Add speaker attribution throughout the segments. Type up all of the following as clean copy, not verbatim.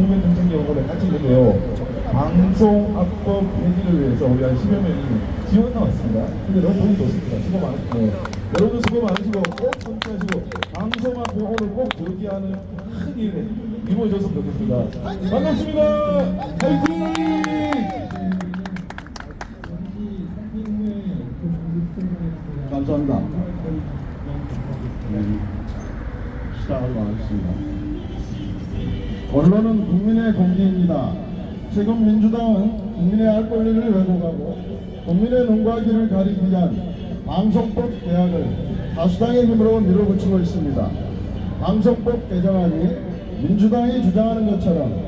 Speaker 1: 국민 정책 연구원에 같이 있는데요. 방송악법 폐지를 위해서 우리 한 10여 명이 지원 나왔습니다. 근데 너무 보기 좋습니다. 수고 많으시고 여러분 수고 많으시고 꼭 성취하시고 방송악법 오늘 꼭 복귀하는 큰 일에 이루어졌으면 좋겠습니다. 반갑습니다. 화이팅!
Speaker 2: 감사합니다. 시작하도록 하겠습니다. 언론은 국민의 공기입니다. 지금 민주당은 국민의 알 권리를 왜곡하고 국민의 눈과 귀를 가리기 위한 방송법 개혁을 다수당의 힘으로 밀어붙이고 있습니다. 방송법 개정안이 민주당이 주장하는 것처럼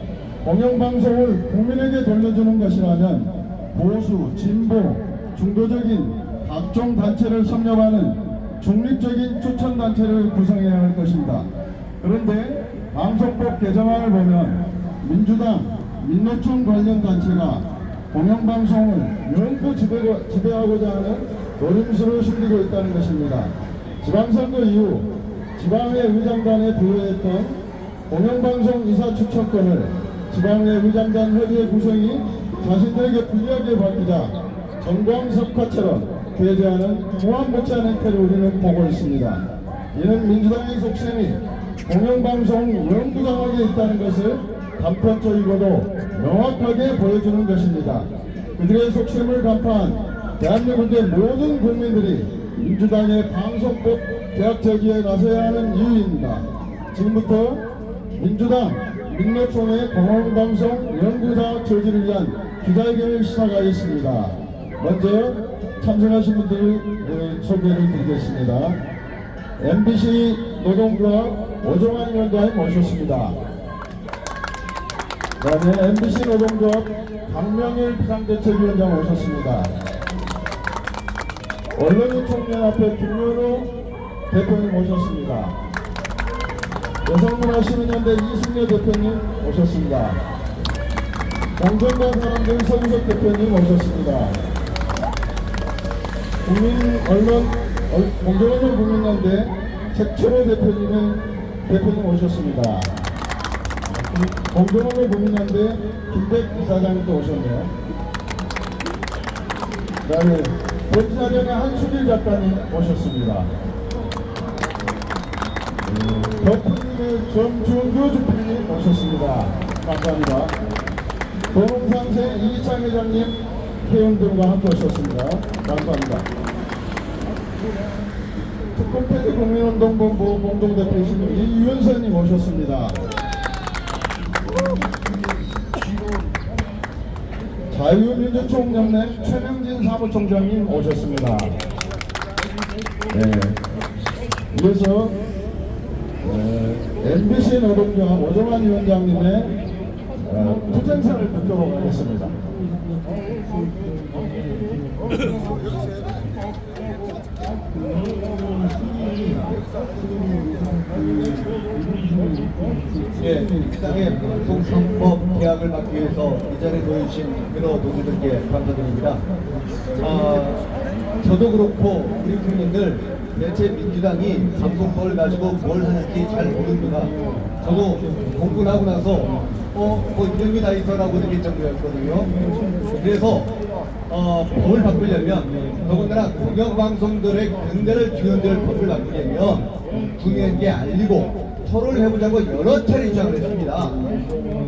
Speaker 2: 공영방송을 국민에게 돌려주는 것이라면 보수, 진보, 중도적인 각종 단체를 섭렵하는 중립적인 추천단체를 구성해야 할 것입니다. 그런데 방송법 개정안을 보면 민주당, 민노총 관련 단체가 공영방송을 영구 지배하고자 하는 노림수를 숨기고 있다는 것입니다. 지방선거 이후 지방의 의장단에 부여했던 공영방송 이사 추천권을 지방의 의장단 회의 구성이 자신들에게 불리하게 바뀌자 정광석화처럼 배제하는 무한 못지않은 행태를 우리는 보고 있습니다. 이는 민주당의 속셈이 공영방송 영구당하게 있다는 것을 단편적이고도 명확하게 보여주는 것입니다. 그들의 속셈을 간파한 대한민국의 모든 국민들이 민주당의 방송법 개혁 제기에 나서야 하는 이유입니다. 지금부터 민주당, 민노총의 공영방송 영구자 저지를 위한 기자회견을 시작하겠습니다. 먼저 참석하신 분들을 소개를 드리겠습니다. MBC 노동조합 오종환 위원장님 모셨습니다. 그 다음에 MBC 노동조합 박명일 비상대책위원장 모셨습니다. 언론인총연합회 김연우 대표님 모셨습니다. 여성문화시민연대 이승려 대표님 모셨습니다. 공정과 사람들 서구석 대표님 모셨습니다. 공정언론 국민연대 최초로 대표님 오셨습니다. 공정언론 국민연대 김백 이사장님도 오셨네요. 그 다음에 본사령의 한수길 작가님 오셨습니다. 덕분님의 정준규 주필님 오셨습니다. 감사합니다. 도농상생 이기창 회장님 회원들과 함께 오셨습니다. 감사합니다. 특공패드 국민운동본부 공동대표이신 이윤선님 오셨습니다. 자유민주총연맹 최명진 사무총장님 오셨습니다. 네. 이어서 MBC 노동조합 오종환 위원장님의 투쟁사를 듣도록 하겠습니다.
Speaker 3: 예, 민주당의 방송법 개혁을 막기 위해서 이 자리에 모여주신 여러 동지들께 감사드립니다. 저도 그렇고 우리 국민들 대체 민주당이 방송법을 가지고 뭘 하는지 잘 모릅니다. 저도 공부를 하고 나서 뭐 이런 게 다 있어라고 느낄 정도였거든요. 그래서 법을 바꾸려면 더군다나 공영방송들의 근대를 주연될 법을 바꾸려면 국민에게 알리고 토론을 해보자고 여러 차례 주장을 했습니다.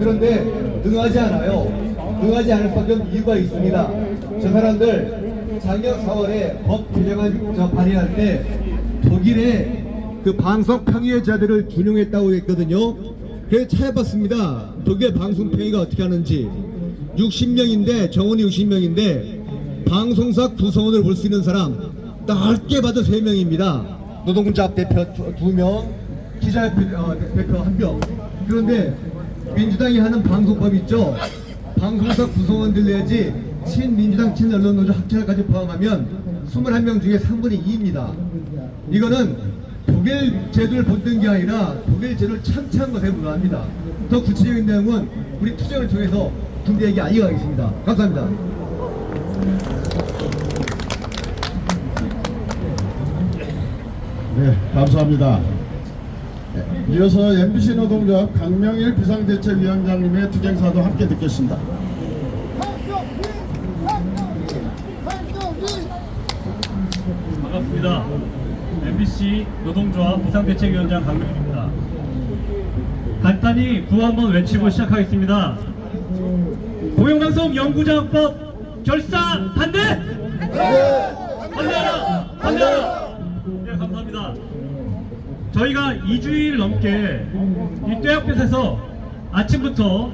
Speaker 3: 그런데 능하지 않아요. 능하지 않을 수밖에 없는 이유가 있습니다. 저 사람들 작년 4월에 법 개정안 발의할 때 독일의 그 방송 평의제자들을 준용했다고 했거든요. 그래서 찾아봤습니다. 독일 방송 평의가 어떻게 하는지. 60명인데 정원이 60명인데 방송사 구성원을 볼 수 있는 사람 넓게 봐도 3명입니다. 노동조합 대표 2명, 기자협회 대표 1명. 그런데 민주당이 하는 방송법 있죠. 방송사 구성원들 내지 친민주당 친언론노조 학자까지 포함하면 21명 중에 3분의 2입니다. 이거는 독일 제도를 본뜬 게 아니라 독일 제도를 참치한 것에 불과합니다. 더 구체적인 내용은 우리 투쟁을 통해서 군대에게 알려가겠습니다. 감사합니다.
Speaker 2: 네, 감사합니다. 네. 이어서 MBC 노동조합 강명일 비상대책위원장님의 투쟁사도 함께 듣겠습니다.
Speaker 4: 반갑습니다. MBC 노동조합 비상대책위원장 강명입니다. 간단히 구호 한번 외치고 시작하겠습니다. 공영방송 영구자업법 결사 반대! 반대하라! 반대하라! 네, 감사합니다. 저희가 2주일 넘게 이 떼학볕에서 아침부터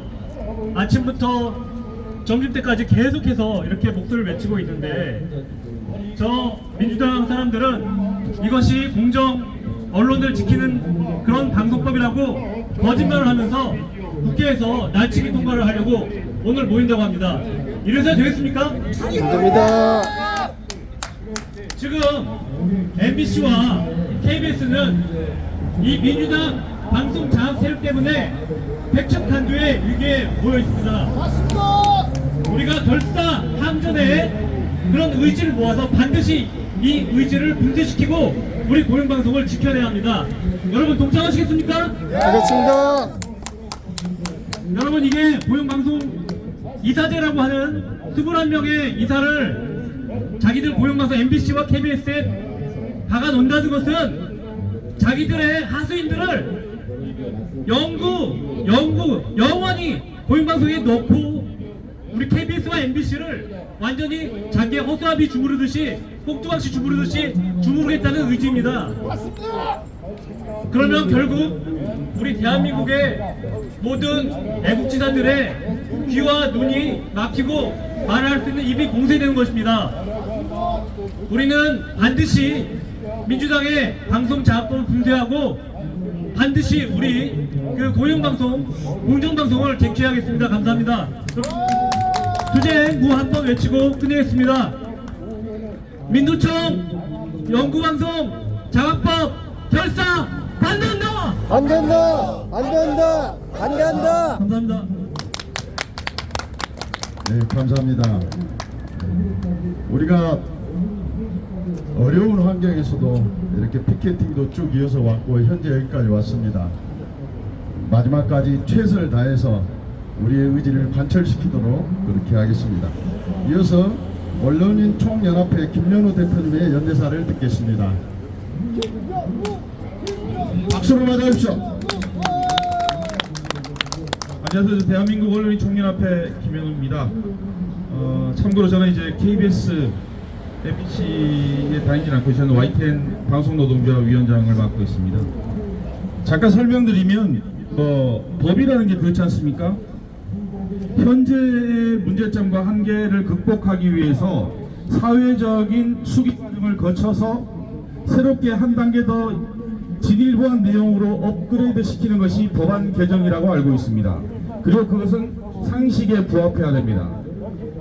Speaker 4: 점심때까지 계속해서 이렇게 목소리를 외치고 있는데, 저 민주당 사람들은 이것이 공정 언론을 지키는 그런 방송법이라고 거짓말을 하면서 국회에서 날치기 통과를 하려고 오늘 모인다고 합니다. 이래서 되겠습니까?
Speaker 3: 감사합니다.
Speaker 4: 지금 MBC와 KBS는 이 민주당 방송 장악 세력 때문에 백척간두의 위기에 모여 있습니다. 우리가 결사 항전에 그런 의지를 모아서 반드시 이 의지를 분쇄시키고 우리 공영방송을 지켜내야 합니다. 여러분 동참하시겠습니까?
Speaker 3: 알겠습니다.
Speaker 4: 여러분, 이게 공영방송 이사제라고 하는 21명의 이사를 자기들 공영방송 MBC와 KBS에 박아 놓는다는 것은 자기들의 하수인들을 영원히 공영방송에 넣고 우리 KBS와 MBC를 완전히 자기의 허수아비 주무르듯이 꼭두각시 주무르듯이 주무르겠다는 의지입니다. 그러면 결국 우리 대한민국의 모든 애국지사들의 귀와 눈이 막히고 말할 수 있는 입이 공세되는 것입니다. 우리는 반드시 민주당의 방송 장악법을 분쇄하고 반드시 우리 그 공영방송, 공정방송을 쟁취하겠습니다. 감사합니다. 투쟁 구 한 번 외치고 끝내겠습니다. 민노총 영구방송 장악법 결사 반대한다!
Speaker 3: 반대한다! 반대한다! 반대한다!
Speaker 4: 감사합니다.
Speaker 2: 네, 감사합니다. 우리가 어려운 환경에서도 이렇게 피켓팅도 쭉 이어서 왔고 현재 여기까지 왔습니다. 마지막까지 최선을 다해서 우리의 의지를 관철시키도록 그렇게 하겠습니다. 이어서 언론인 총연합회 김연우 대표님의 연대사를 듣겠습니다. 박수로 맞아주십시오.
Speaker 1: 안녕하세요. 대한민국 언론인 총연합회 김현우입니다. 참고로 저는 이제 KBS, MBC에 다니진 않고 저는 YTN 방송노동조합 위원장을 맡고 있습니다. 잠깐 설명드리면 법이라는 게 그렇지 않습니까? 현재의 문제점과 한계를 극복하기 위해서 사회적인 수기 과정을 거쳐서 새롭게 한 단계 더 진일보한 내용으로 업그레이드 시키는 것이 법안 개정이라고 알고 있습니다. 그리고 그것은 상식에 부합해야 됩니다.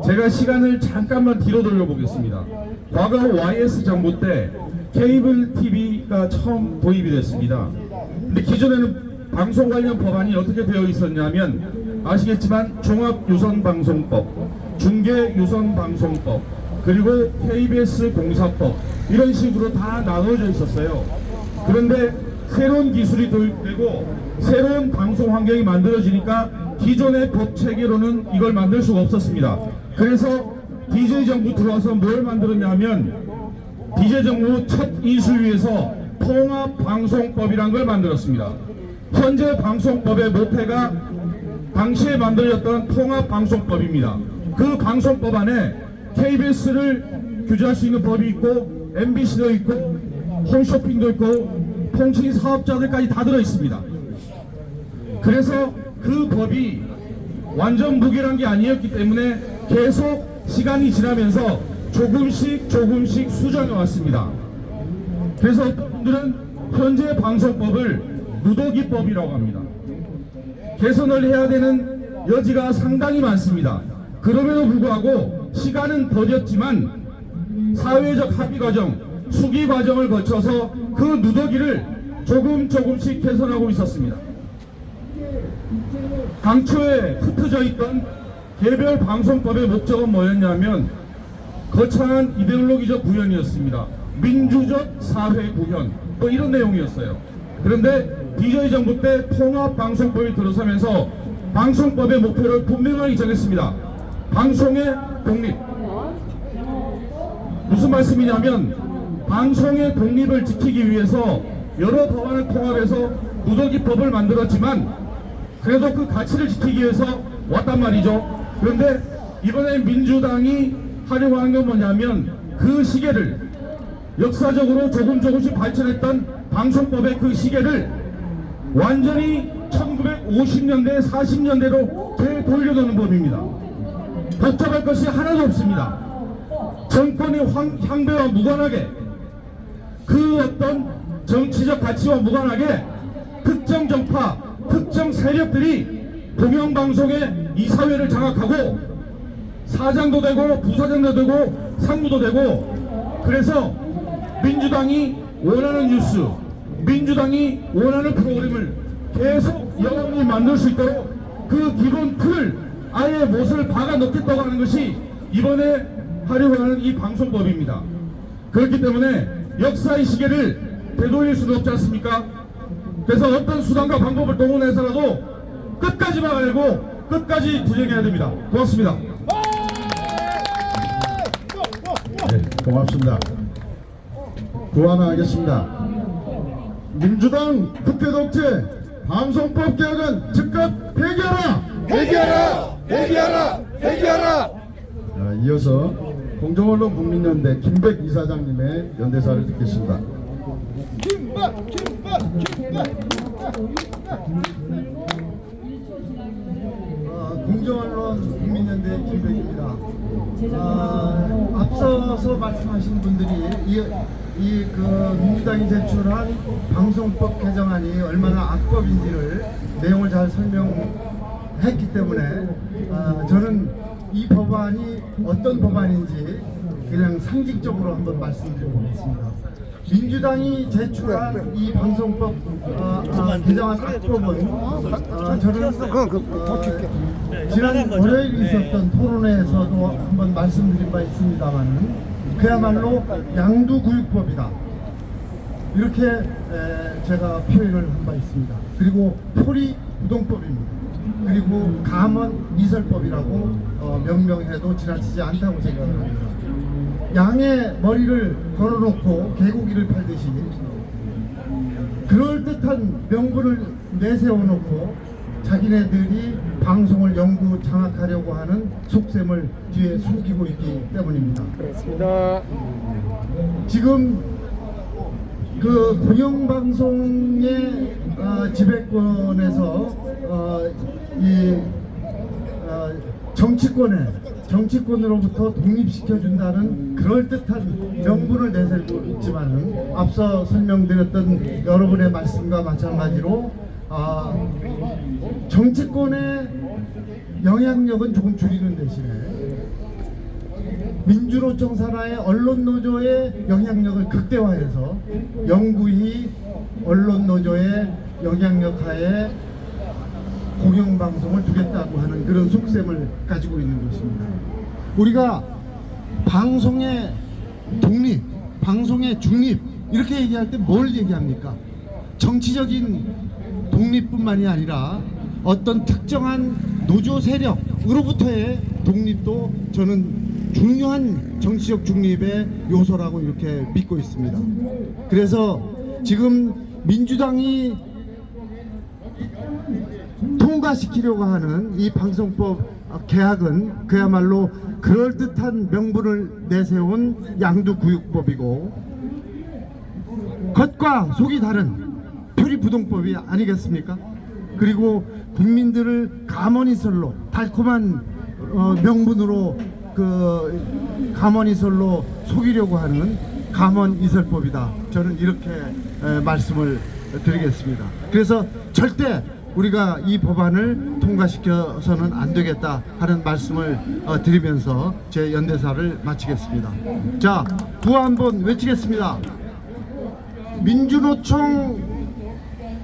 Speaker 1: 제가 시간을 잠깐만 뒤로 돌려보겠습니다. 과거 YS 정부 때 케이블 TV가 처음 도입이 됐습니다. 근데 기존에는 방송 관련 법안이 어떻게 되어 있었냐면 아시겠지만 종합유선방송법, 중계유선방송법, 그리고 KBS 공사법 이런 식으로 다 나눠져 있었어요. 그런데 새로운 기술이 도입되고 새로운 방송 환경이 만들어지니까 기존의 법 체계로는 이걸 만들 수가 없었습니다. 그래서 DJ 정부 들어와서 뭘 만들었냐면 DJ 정부 첫 이슈위에서 통합방송법이라는 걸 만들었습니다. 현재 방송법의 모태가 당시에 만들어졌던 통합방송법입니다. 그 방송법 안에 KBS를 규제할 수 있는 법이 있고 MBC도 있고 홈쇼핑도 있고 통신 사업자들까지 다 들어있습니다. 그래서 그 법이 완전 무결한 게 아니었기 때문에 계속 시간이 지나면서 조금씩 수정해 왔습니다. 그래서 어떤 분들은 현재 방송법을 누더기법이라고 합니다. 개선을 해야 되는 여지가 상당히 많습니다. 그럼에도 불구하고 시간은 더뎠지만 사회적 합의 과정, 수기 과정을 거쳐서 그 누더기를 조금씩 개선하고 있었습니다. 당초에 흩어져 있던 개별 방송법의 목적은 뭐였냐면 거창한 이데올로기적 구현이었습니다. 민주적 사회 구현 이런 내용이었어요. 그런데
Speaker 2: DJ 정부 때 통합방송법이 들어서면서 방송법의 목표를 분명하게 정했습니다. 방송의 독립. 무슨 말씀이냐면 방송의 독립을 지키기 위해서 여러 법안을 통합해서 무더기법을 만들었지만 그래도 그 가치를 지키기 위해서 왔단 말이죠. 그런데 이번에 민주당이 하려고 하는 건 뭐냐면 그 시계를 역사적으로 조금씩 발전했던 방송법의 그 시계를 완전히 1950년대 40년대로 되돌려놓는 법입니다. 복잡할 것이 하나도 없습니다. 정권의 향배와 무관하게 그 어떤 정치적 가치와 무관하게 특정 정파, 특정 세력들이 공영방송의 이 사회를 장악하고 사장도 되고 부사장도 되고 상무도 되고 그래서 민주당이 원하는 뉴스, 민주당이 원하는 프로그램을 계속 여러분이 만들 수 있도록 그 기본 틀을 아예 못을 박아 넣겠다고 하는 것이 이번에 하려고 하는 이 방송법입니다. 그렇기 때문에 역사의 시계를 되돌릴 수는 없지 않습니까? 그래서 어떤 수단과 방법을 동원해서라도 끝까지 막아내고 끝까지 투쟁해야 됩니다. 고맙습니다. 네, 고맙습니다. 구하나하겠습니다. 민주당 국회 독재 방송법 개혁은 즉각 폐기하라!
Speaker 5: 회개하라! 회개하라! 회개하라!
Speaker 2: 이어서 공정언론 국민연대 김백 이사장님의 연대사를 듣겠습니다.
Speaker 6: 공정언론 국민연대 김백입니다. 앞서서 말씀하신 분들이 그 민주당이 제출한 방송법 개정안이 얼마나 악법인지를 내용을 잘 설명했기 때문에 저는 이 법안이 어떤 법안인지 그냥 상징적으로 한번 말씀드려보겠습니다. 민주당이 제출한 이 방송법 개정안 악법은 저는 지난 월요일 있었던 토론회에서도 한번 말씀드린 바 있습니다만 그야말로 양두구육법이다 이렇게 제가 표현을 한 바 있습니다. 그리고 표리부동법입니다. 그리고 감언이설법이라고 명명해도 지나치지 않다고 생각합니다. 양의 머리를 걸어놓고 개고기를 팔듯이 그럴듯한 명분을 내세워놓고 자기네들이 방송을 영구 장악하려고 하는 속셈을 뒤에 숨기고 있기 때문입니다.
Speaker 5: 그렇습니다.
Speaker 6: 지금 그 공영방송의 지배권에서 정치권으로부터 독립시켜준다는 그럴듯한 명분을 내세우고 있지만은 앞서 설명드렸던 여러분의 말씀과 마찬가지로 정치권의 영향력은 조금 줄이는 대신에 민주노총 산하의 언론노조의 영향력을 극대화해서 영구히 언론노조의 영향력 하에 공영방송을 두겠다고 하는 그런 속셈을 가지고 있는 것입니다. 우리가 방송의 독립, 방송의 중립 이렇게 얘기할 때 뭘 얘기합니까? 정치적인 독립뿐만이 아니라 어떤 특정한 노조 세력으로부터의 독립도 저는 중요한 정치적 중립의 요소라고 이렇게 믿고 있습니다. 그래서 지금 민주당이 통과시키려고 하는 이 방송법 개혁은 그야말로 그럴듯한 명분을 내세운 양두구육법이고 겉과 속이 다른 표리부동법이 아니겠습니까? 그리고 국민들을 가머니설로 달콤한 명분으로 그 가머니설로 속이려고 하는 가머니설법이다. 저는 이렇게 말씀을 드리겠습니다. 그래서 절대 우리가 이 법안을 통과시켜서는 안 되겠다 하는 말씀을 드리면서 제 연대사를 마치겠습니다. 자, 구호 한번 외치겠습니다. 민주노총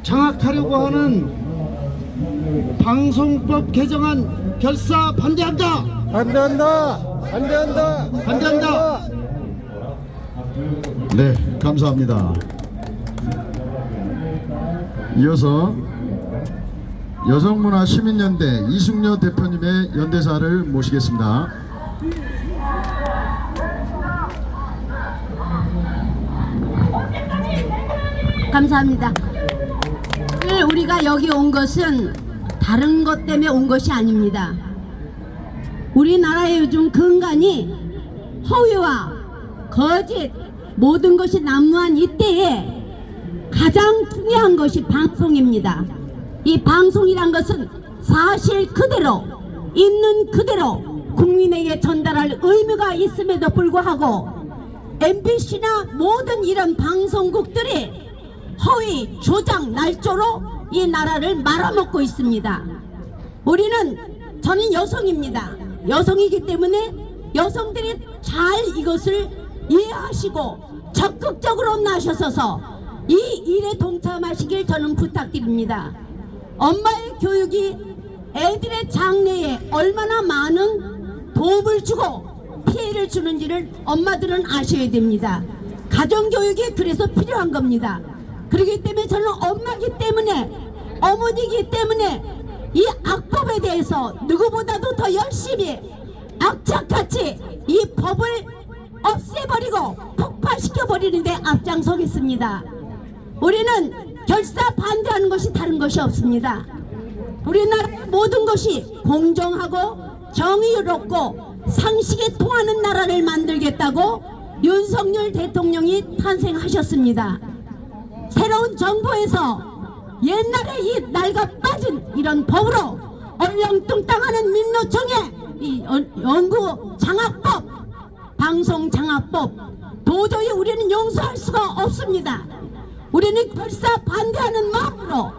Speaker 6: 장악하려고 하는 방송법 개정안 결사 반대한다.
Speaker 5: 반대한다. 반대한다.
Speaker 6: 반대한다.
Speaker 2: 네, 감사합니다.
Speaker 7: 이어서 여성문화 시민연대 이숙녀 대표님의 연대사를 모시겠습니다.
Speaker 8: 감사합니다. 오늘 우리가 여기 온 것은 다른 것 때문에 온 것이 아닙니다. 우리나라의 요즘 근간이 허위와 거짓 모든 것이 난무한 이때에 가장 중요한 것이 방송입니다. 이 방송이란 것은 사실 그대로 있는 그대로 국민에게 전달할 의무가 있음에도 불구하고 MBC나 모든 이런 방송국들이 허위, 조작, 날조로 이 나라를 말아먹고 있습니다. 저는 여성입니다. 여성이기 때문에 여성들이 잘 이것을 이해하시고 적극적으로 나서서 이 일에 동참하시길 저는 부탁드립니다. 엄마의 교육이 애들의 장래에 얼마나 많은 도움을 주고 피해를 주는지를 엄마들은 아셔야 됩니다. 가정교육이 그래서 필요한 겁니다. 그렇기 때문에 저는 엄마이기 때문에 어머니이기 때문에 이 악법에 대해서 누구보다도 더 열심히 악착같이 이 법을 없애버리고 폭파시켜버리는 데 앞장서겠습니다. 우리는 결사 반대하는 것이 다른 것이 없습니다. 우리나라의 모든 것이 공정하고 정의롭고 상식에 통하는 나라를 만들겠다고 윤석열 대통령이 탄생하셨습니다. 새로운 정부에서 옛날에 이 낡아 빠진 이런 법으로 얼렁뚱땅하는 민노총의 이 연구 장악법, 방송 장악법 도저히 우리는 용서할 수가 없습니다. 우리는 결사 반대하는 마음으로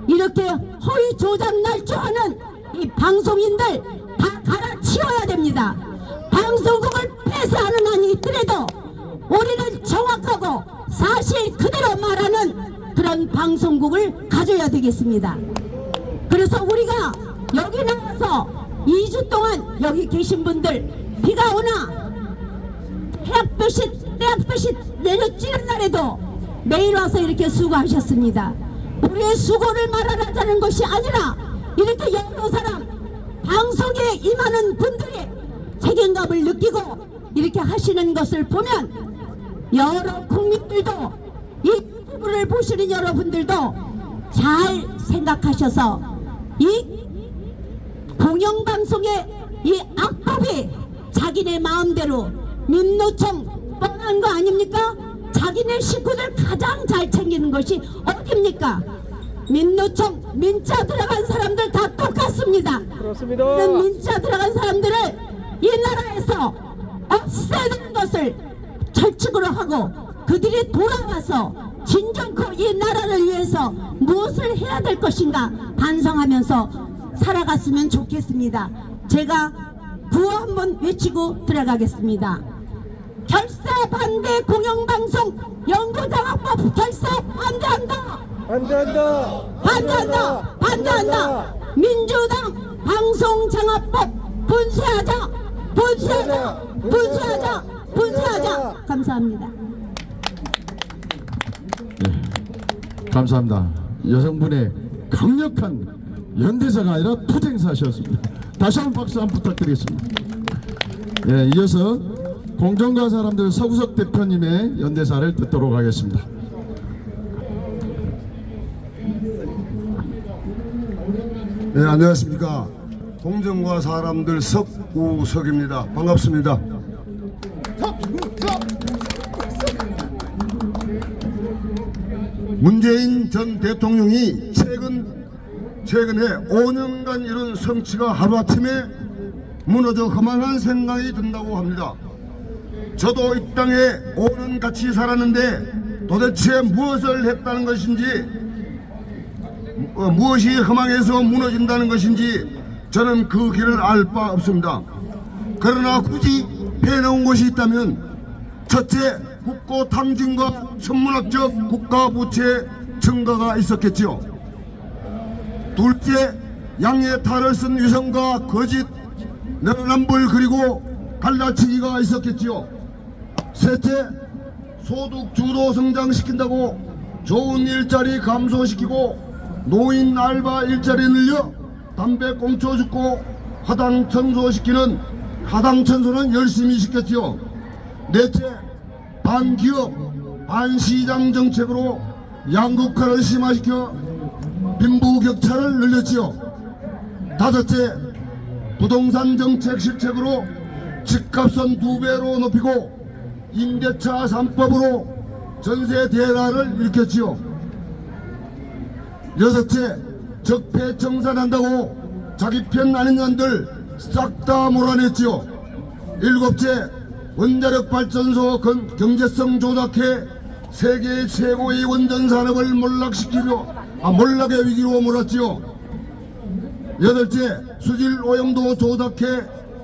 Speaker 8: 이렇게 허위 조작 날조하는 이 방송인들 다 갈아치워야 됩니다. 방송국을 폐쇄하는 한이 있더라도 우리는 정확하고 사실 그대로 말하는 그런 방송국을 가져야 되겠습니다. 그래서 우리가 여기 나와서 2주 동안 여기 계신 분들 비가 오나 해학볕이 내려지는 날에도 매일 와서 이렇게 수고하셨습니다. 우리의 수고를 말하자는 것이 아니라 이렇게 여러 사람 방송에 임하는 분들이 책임감을 느끼고 이렇게 하시는 것을 보면 여러 국민들도 이 유튜브를 보시는 여러분들도 잘 생각하셔서 이 공영방송의 이 악법이 자기네 마음대로 민노총 뻔한 거 아닙니까? 자기네 식구들 가장 잘 챙기는 것이 어딥니까? 민노총 민자 들어간 사람들 다 똑같습니다.
Speaker 5: 그렇습니다.
Speaker 8: 그런 민자 들어간 사람들을 이 나라에서 없애야 되는 것을 철칙으로 하고 그들이 돌아와서 진정코 이 나라를 위해서 무엇을 해야 될 것인가 반성하면서 살아갔으면 좋겠습니다. 제가 구호 한번 외치고 들어가겠습니다. 결사 반대 공영방송 연구장악법 결사 반대한다.
Speaker 5: 반대한다.
Speaker 8: 반대한다. 반대한다. 민주당 방송장악법 분쇄하자. 분쇄하자. 분쇄하자. 분쇄하자. 감사합니다.
Speaker 7: 감사합니다. 여성분의 강력한 연대사가 아니라 투쟁사셨습니다. 다시 한번 박수 한번 부탁드리겠습니다. 예, 이어서 공정과 사람들 서구석 대표님의 연대사를 듣도록 하겠습니다.
Speaker 9: 네, 안녕하십니까. 공정과 사람들 석우석입니다. 반갑습니다. 문재인 전 대통령이 최근에 5년간 이룬 성취가 하루아침에 무너져 허망한 생각이 든다고 합니다. 저도 이 땅에 5년 같이 살았는데 도대체 무엇을 했다는 것인지 무엇이 허망해서 무너진다는 것인지 저는 그 길을 알 바 없습니다. 그러나 굳이 빼놓은 것이 있다면 첫째, 국고 탕진과 천문학적 국가부채 증가가 있었겠지요. 둘째, 양의 탈을 쓴 위선과 거짓, 내로남불 그리고 갈라치기가 있었겠지요. 셋째, 소득 주도 성장시킨다고 좋은 일자리 감소시키고 노인 알바 일자리 늘려 담배 꽁초 줍고 하당 청소시키는 하당 청소는 열심히 시켰지요. 넷째, 반기업 반시장 정책으로 양극화를 심화시켜 빈부격차를 늘렸지요. 다섯째, 부동산 정책 실책으로 집값은 2배로 높이고 임대차 3법으로 전세 대란을 일으켰지요. 여섯째, 적폐청산한다고 자기 편 아닌 년들 싹 다 몰아냈지요. 일곱째, 원자력 발전소 경제성 조작해 세계 최고의 원전 산업을 몰락의 위기로 몰았지요. 여덟째, 수질 오염도 조작해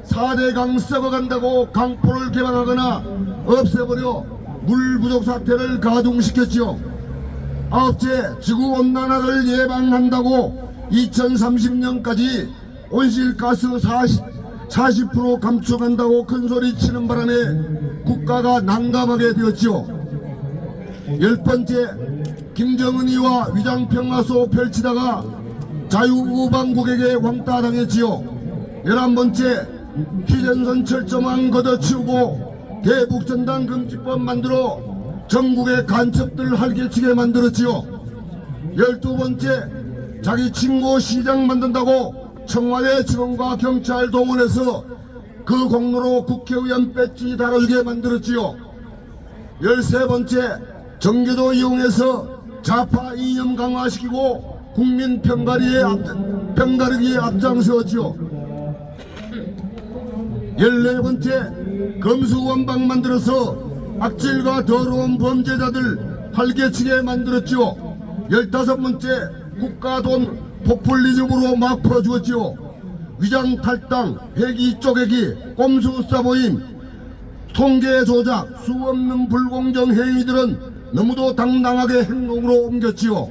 Speaker 9: 4대강 썩어간다고 강포를 개방하거나 없애버려 물 부족 사태를 가중시켰지요. 아홉째, 지구온난화를 예방한다고 2030년까지 온실가스 40% 감축한다고 큰소리치는 바람에 국가가 난감하게 되었지요. 열번째, 김정은이와 위장평화소 펼치다가 자유우방국에게 왕따 당했지요. 11번째, 휴전선 철조망 걷어치우고 대북전단 금지법 만들어 전국의 간첩들 활개치게 만들었지요. 12번째, 자기 친구 시장 만든다고 청와대 직원과 경찰 동원해서 그 공로로 국회의원 배지 달아주게 만들었지요. 13번째, 정계도 이용해서 좌파 이념 강화시키고 국민 편가르기에 앞장서었지요. 14번째, 검수원방 만들어서 악질과 더러운 범죄자들 활개치게 만들었지요. 15번째, 국가돈 포퓰리즘으로 막 퍼주었지요. 위장 탈당, 회기 쪼개기, 꼼수 싸보임, 통계 조작, 수없는 불공정 행위들은 너무도 당당하게 행동으로 옮겼지요.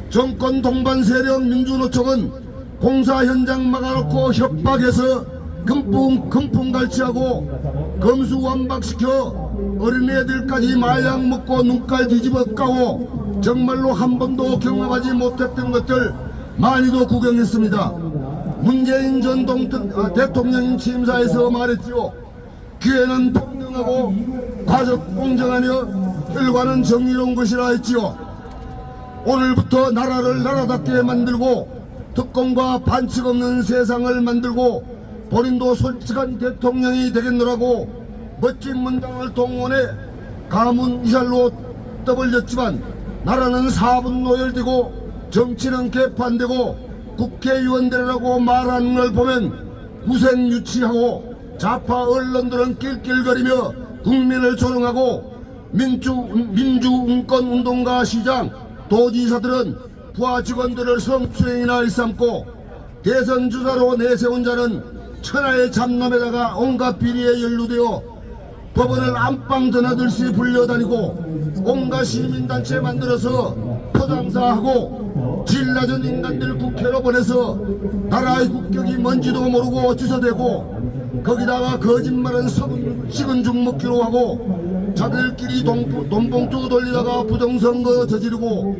Speaker 9: 정권 동반 세력 민주노총은 공사 현장 막아놓고 협박해서 금품갈취하고 검수완박시켜 어린애들까지 마약 먹고 눈깔 뒤집어 까고 정말로 한 번도 경험하지 못했던 것들 많이도 구경했습니다. 문재인 전 대통령 취임사에서 말했지요. 기회는 평등하고 과적 공정하며 결과는 정의로운 것이라 했지요. 오늘부터 나라를 나라답게 만들고 특권과 반칙 없는 세상을 만들고 본인도 솔직한 대통령이 되겠노라고 멋진 문장을 동원해 가문 이살로 떠벌렸지만 나라는 4분 노열되고 정치는 개판되고 국회의원들이라고 말하는 걸 보면 무색유치하고 좌파 언론들은 낄낄거리며 국민을 조롱하고 민주운동가 시장 도지사들은 부하 직원들을 성추행이나 일삼고 대선 주자로 내세운 자는 천하의 잡놈에다가 온갖 비리에 연루되어 법원을 안방 드나들시 불려다니고 온갖 시민단체 만들어서 포장사하고 질 낮은 인간들 국회로 보내서 나라의 국격이 뭔지도 모르고 주소대고 거기다가 거짓말은 식은 죽 먹기로 하고 자들끼리 돈봉투 돌리다가 부정선거 저지르고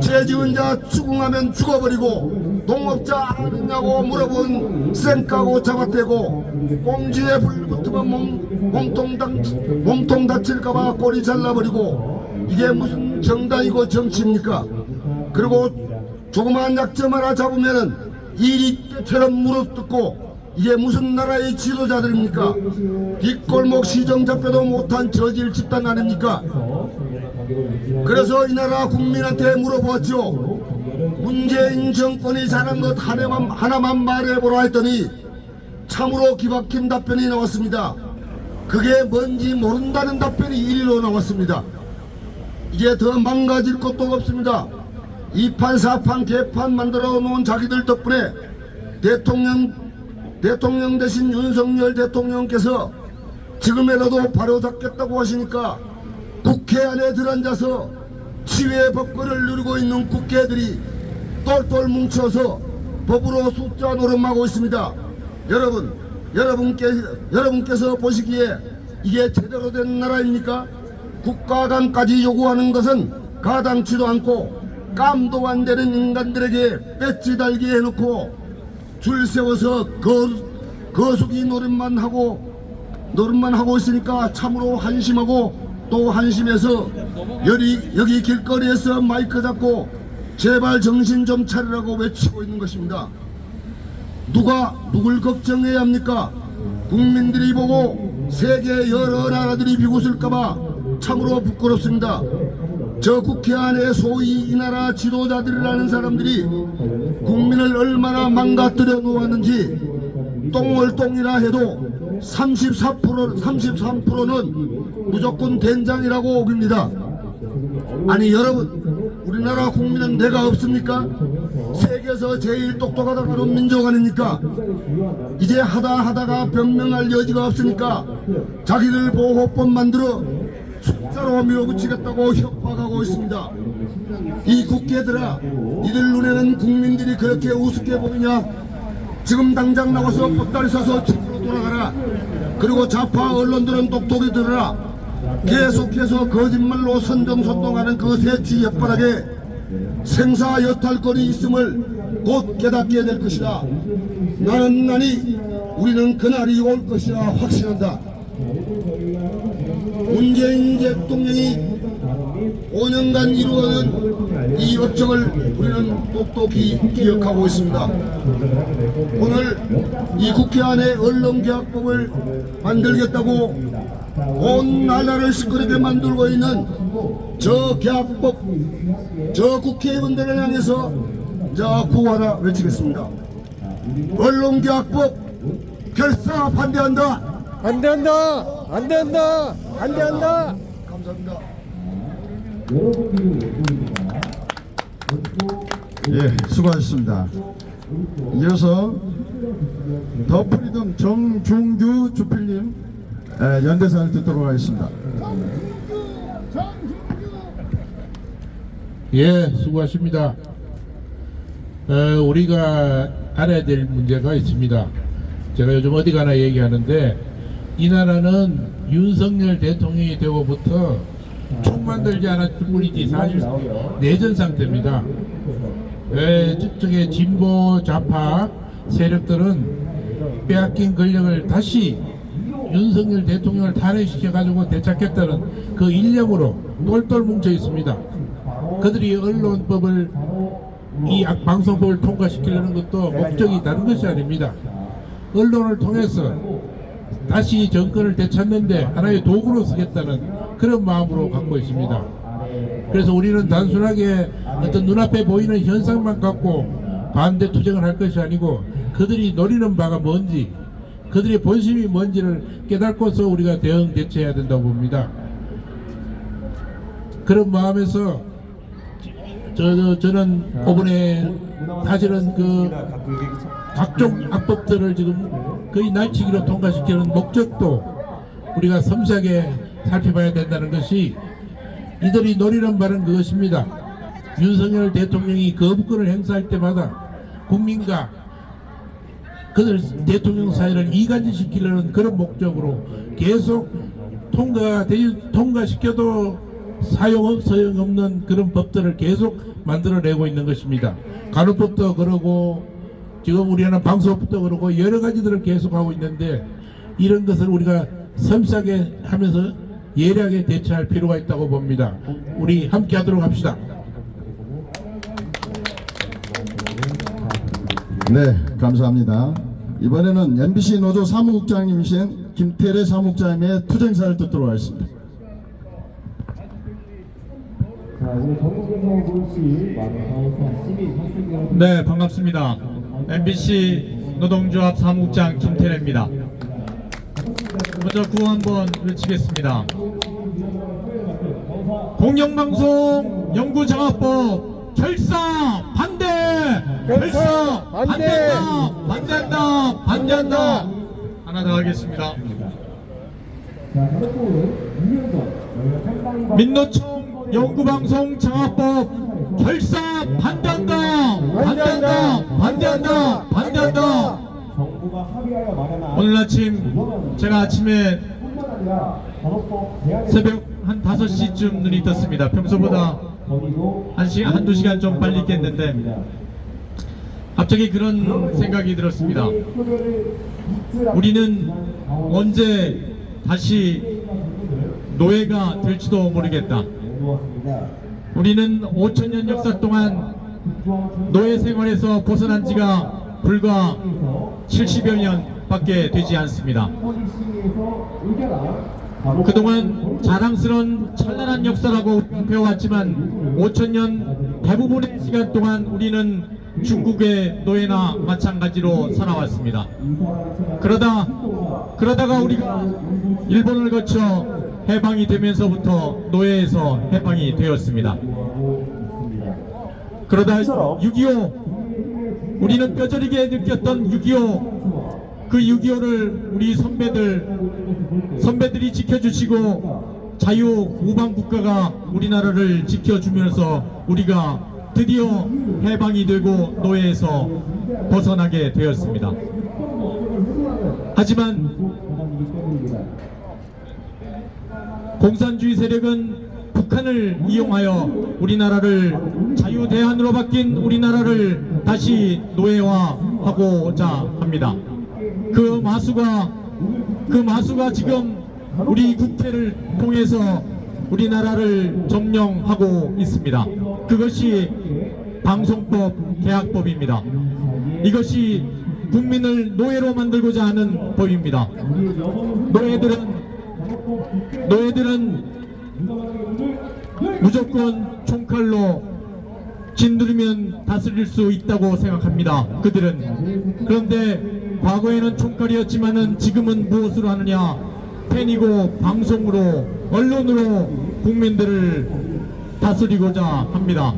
Speaker 9: 죄지은 자 추궁하면 죽어버리고 농업자 아느냐고 물어본 쌩까고 잡아떼고 꽁지에 불 붙으면 몸통 다칠까봐 꼬리 잘라버리고 이게 무슨 정당이고 정치입니까? 그리고 조그마한 약점 하나 잡으면은 일이 때처럼 물어뜯고 이게 무슨 나라의 지도자들입니까? 뒷골목 시정 잡혀도 못한 저질 집단 아닙니까? 그래서 이 나라 국민한테 물어보았죠. 문재인 정권이 잘한 것 하나만 말해보라 했더니 참으로 기박힌 답변이 나왔습니다. 그게 뭔지 모른다는 답변이 1위로 나왔습니다. 이게 더 망가질 것도 없습니다. 2판 4판 개판 만들어 놓은 자기들 덕분에 대통령 대신 윤석열 대통령께서 지금이라도 바로잡겠다고 하시니까 국회 안에 들어앉아서 치외 법권을 누리고 있는 국회들이 똘똘 뭉쳐서 법으로 숫자 노름하고 있습니다. 여러분께서 보시기에 이게 제대로 된 나라입니까? 국가감까지 요구하는 것은 가당치도 않고 깜도 안 되는 인간들에게 배지 달게 해놓고 줄 세워서 거수기 노릇만 하고 있으니까 참으로 한심하고 또 한심해서 여기 길거리에서 마이크 잡고 제발 정신 좀 차리라고 외치고 있는 것입니다. 누가 누굴 걱정해야 합니까? 국민들이 보고 세계 여러 나라들이 비웃을까봐 참으로 부끄럽습니다. 저 국회 안에 소위 이 나라 지도자들이라는 사람들이 국민을 얼마나 망가뜨려 놓았는지 똥을 똥이라 해도 33%는 무조건 된장이라고 오깁니다. 아니 여러분, 우리나라 국민은 뇌가 없습니까? 세계에서 제일 똑똑하다 그런 민족 아닙니까? 이제 하다가 변명할 여지가 없으니까 자기들 보호법 만들어 숫자로 밀어붙이겠다고 협박하고 있습니다. 이 국회들아, 이들 눈에는 국민들이 그렇게 우습게 보이냐? 지금 당장 나와서 뻗다리 서서 집으로 돌아가라. 그리고 좌파 언론들은 똑똑히 들어라. 계속해서 거짓말로 선정선동하는 그 새치 혓바닥에 생사여탈권이 있음을 곧 깨닫게 될 것이다. 나는 나니 우리는 그날이 올 것이라 확신한다. 문재인 대통령이 5년간 이루어낸 이 업적을 우리는 똑똑히 기억하고 있습니다. 오늘 이 국회 안에 언론개혁법을 만들겠다고 온 나라를 시끄럽게 만들고 있는 저 개혁법, 저 국회의원들을 향해서 자 구하라 외치겠습니다. 언론개혁법 결사 반대한다.
Speaker 5: 반대한다. 반대한다. 반대한다.
Speaker 9: 감사합니다.
Speaker 7: 예, 수고하셨습니다. 이어서 더 프리덤 정중규 주필님 연대사를 듣도록 하겠습니다.
Speaker 10: 예, 수고하십니다. 우리가 알아야 될 문제가 있습니다. 제가 요즘 어디 가나 얘기하는데 이 나라는 윤석열 대통령이 되고부터 총 만들지 않았을 뿐이지 사실 내전 상태입니다. 저쪽에 진보 좌파 세력들은 빼앗긴 권력을 다시 윤석열 대통령을 탄핵시켜가지고 되찾겠다는 그 일념으로 똘똘 뭉쳐 있습니다. 그들이 언론법을 이 방송법을 통과시키려는 것도 목적이 다른 것이 아닙니다. 언론을 통해서 다시 정권을 되찾는데 하나의 도구로 쓰겠다는 그런 마음으로 갖고 있습니다. 그래서 우리는 단순하게 어떤 눈앞에 보이는 현상만 갖고 반대 투쟁을 할 것이 아니고 그들이 노리는 바가 뭔지, 그들의 본심이 뭔지를 깨닫고서 우리가 대응 대처해야 된다고 봅니다. 그런 마음에서 저는 이번에 사실은 그 각종 악법들을 지금 거의 날치기로 통과시키는 목적도 우리가 섬세하게 살펴봐야 된다는 것이, 이들이 노리는 바는 그것입니다. 윤석열 대통령이 거부권을 행사할 때마다 국민과 그들 대통령 사이를 이간질시키려는 그런 목적으로 계속 통과시켜도 소용없는 그런 법들을 계속 만들어내고 있는 것입니다. 간호법도 그러고 지금 우리는 방송법도 그러고 여러 가지들을 계속하고 있는데, 이런 것을 우리가 섬세하게 하면서 예리하게 대처할 필요가 있다고 봅니다. 우리 함께 하도록 합시다.
Speaker 7: 네, 감사합니다. 이번에는 MBC 노조 사무국장님이신 김태래 사무국장님의 투쟁사를 듣도록 하겠습니다.
Speaker 4: 네, 반갑습니다. MBC 노동조합 사무국장 김태래입니다. 먼저 구호 한번 외치겠습니다. 공영방송 연구장학법 결사 반대! 결사
Speaker 5: 반대!
Speaker 4: 반대한다! 반대한다! 하나 더 하겠습니다. 민노총 연구방송 장학법 결사 반대한다! 반대한다! 반대한다! 반대한다! 오늘 아침 제가 아침에 새벽 한 5시쯤 눈이 떴습니다. 평소보다 한두 시간 좀 빨리 있겠는데 갑자기 그런 생각이 들었습니다. 우리는 언제 다시 노예가 될지도 모르겠다. 우리는 5천년 역사 동안 노예 생활에서 벗어난 지가 불과 70여 년밖에 되지 않습니다. 그동안 자랑스러운 찬란한 역사라고 배워왔지만 5천년 대부분의 시간 동안 우리는 중국의 노예나 마찬가지로 살아왔습니다. 그러다가 우리가 일본을 거쳐 해방이 되면서부터 노예에서 해방이 되었습니다. 그러다 6.25 우리는 뼈저리게 느꼈던 6.25 그 6.25를 우리 선배들이 지켜주시고 자유우방국가가 우리나라를 지켜주면서 우리가 드디어 해방이 되고 노예에서 벗어나게 되었습니다. 하지만 공산주의 세력은 북한을 이용하여 우리나라를 자유대한으로 바뀐 우리나라를 다시 노예화하고자 합니다. 그 마수가 지금 우리 국회를 통해서 우리나라를 점령하고 있습니다. 그것이 방송법 개혁법입니다. 이것이 국민을 노예로 만들고자 하는 법입니다. 노예들은 무조건 총칼로 짓누르면 다스릴 수 있다고 생각합니다. 그들은. 그런데 과거에는 총칼이었지만은 지금은 무엇으로 하느냐? 팬이고 방송으로 언론으로 국민들을 다스리고자 합니다.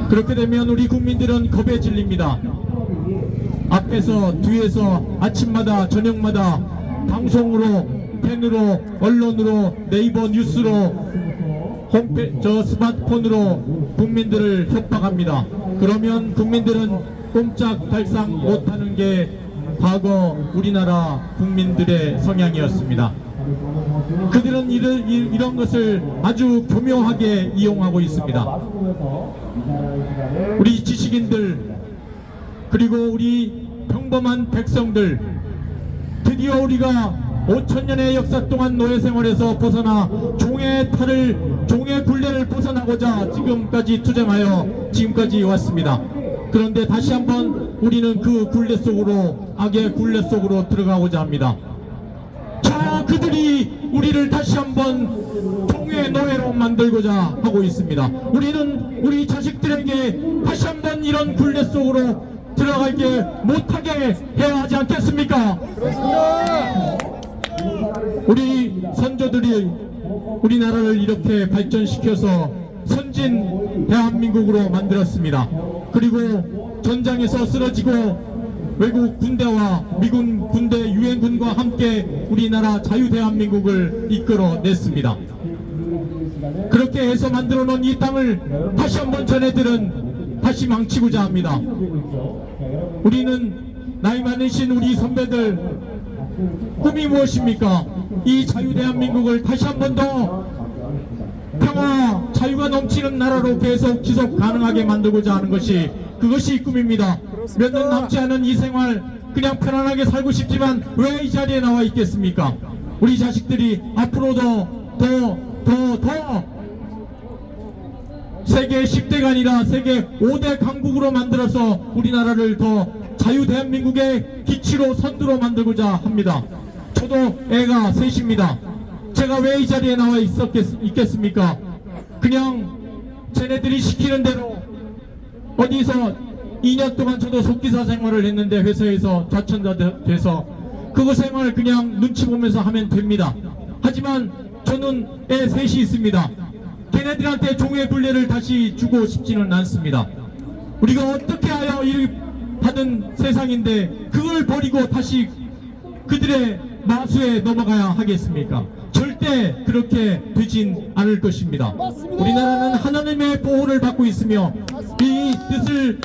Speaker 4: 그렇게 되면 우리 국민들은 겁에 질립니다. 앞에서 뒤에서 아침마다 저녁마다 방송으로 팬으로 언론으로 네이버 뉴스로 스마트폰으로 국민들을 협박합니다. 그러면 국민들은 꼼짝달싹 못하는 게 과거 우리나라 국민들의 성향이었습니다. 그들은 이런 것을 아주 교묘하게 이용하고 있습니다. 우리 지식인들 그리고 우리 평범한 백성들 드디어 우리가 5천년의 역사 동안 노예 생활에서 벗어나 종의 굴레를 벗어나고자 지금까지 투쟁하여 지금까지 왔습니다. 그런데 다시 한번 우리는 그 굴레 속으로 악의 굴레 속으로 들어가고자 합니다. 그들이 우리를 다시 한번 종의 노예로 만들고자 하고 있습니다. 우리는 우리 자식들에게 다시 한번 이런 굴레 속으로 들어가게 못하게 해야 하지 않겠습니까? 우리 선조들이 우리나라를 이렇게 발전시켜서 선진 대한민국으로 만들었습니다. 그리고 전장에서 쓰러지고 외국 군대와 미군 군대 유엔군과 함께 우리나라 자유대한민국을 이끌어냈습니다. 그렇게 해서 만들어 놓은 이 땅을 다시 한번 전애들은 다시 망치고자 합니다. 우리는 나이 많으신 우리 선배들 꿈이 무엇입니까? 이 자유대한민국을 다시 한번 더 평화 자유가 넘치는 나라로 계속 지속 가능하게 만들고자 하는 것이 그것이 꿈입니다. 몇 년 남지 않은 이 생활 그냥 편안하게 살고 싶지만 왜 이 자리에 나와 있겠습니까? 우리 자식들이 앞으로도 더 세계 10대가 아니라 세계 5대 강국으로 만들어서 우리나라를 더 자유대한민국의 기치로 선두로 만들고자 합니다. 저도 애가 셋입니다. 제가 왜 이 자리에 나와 있겠습니까? 그냥 쟤네들이 시키는 대로 어디서 2년 동안 저도 속기사 생활을 했는데 회사에서 좌천자 돼서 그거 생활 그냥 눈치 보면서 하면 됩니다. 하지만 저는 애 셋이 있습니다. 걔네들한테 종의 굴레를 다시 주고 싶지는 않습니다. 우리가 어떻게 하여 이 받은 세상인데 그걸 버리고 다시 그들의 마수에 넘어가야 하겠습니까? 절대 그렇게 되진 않을 것입니다. 우리나라는 하나님의 보호를 받고 있으며 이 뜻을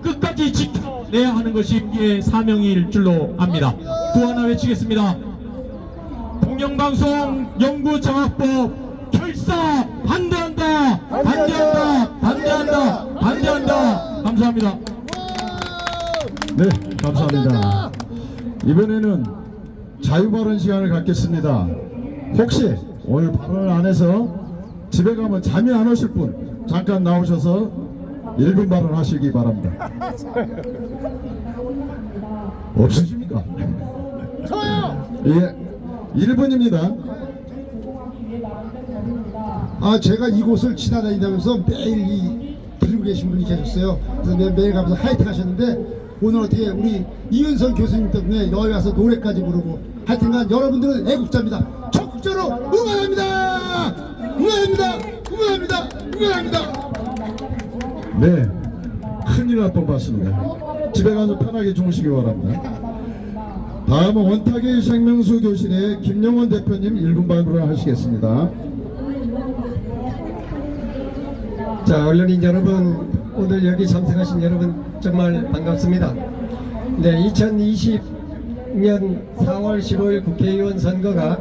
Speaker 4: 끝까지 지켜내야 하는 것이 우리의 사명일 줄로 압니다. 또 하나 외치겠습니다. 공영방송 연구정확법
Speaker 2: 결사 반대한다. 반대한다. 반대한다. 반대한다. 감사합니다.
Speaker 7: 네, 감사합니다. 이번에는 자유발언 시간을 갖겠습니다. 혹시 오늘 발언을 안 해서 집에 가면 잠이 안 오실 분 잠깐 나오셔서 1분 발언하시기 바랍니다. 없으십니까? 저요! 예, 1분입니다.
Speaker 6: 제가 이곳을 지나다니면서 매일 들고 계신 분이 계셨어요. 그래서 매일 가면서 하이팅 하셨는데 오늘 어떻게 우리 이은선 교수님 때문에 여기 와서 노래까지 부르고 하여튼간 여러분들은 애국자입니다. 적극적으로 응원합니다. 응원합니다. 응원합니다. 응원합니다.
Speaker 7: 네, 큰일 날 뻔봤습니다. 집에 가서 편하게 주무시기 바랍니다. 다음은 원탁의 생명수 교실의 김영원 대표님 1분 발언을 하시겠습니다.
Speaker 11: 자, 언론인 여러분, 오늘 여기 참석하신 여러분 정말 반갑습니다. 네, 2020년 4월 15일 국회의원 선거가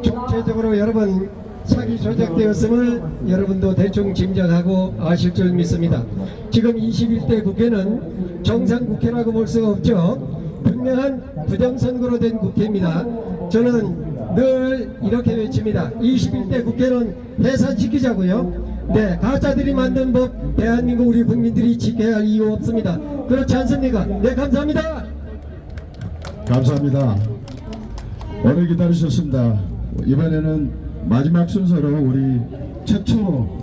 Speaker 11: 총체적으로 여러분 차기 조작되었음을 여러분도 대충 짐작하고 아실 줄 믿습니다. 지금 21대 국회는 정상국회라고 볼 수가 없죠. 분명한 부정선거로 된 국회입니다. 저는 늘 이렇게 외칩니다. 21대 국회는 해산시키자고요. 네, 가짜들이 만든 법 대한민국 우리 국민들이 지켜야 할 이유 없습니다. 그렇지 않습니까? 네, 감사합니다.
Speaker 7: 감사합니다. 오래 기다리셨습니다. 이번에는 마지막 순서로 우리 최초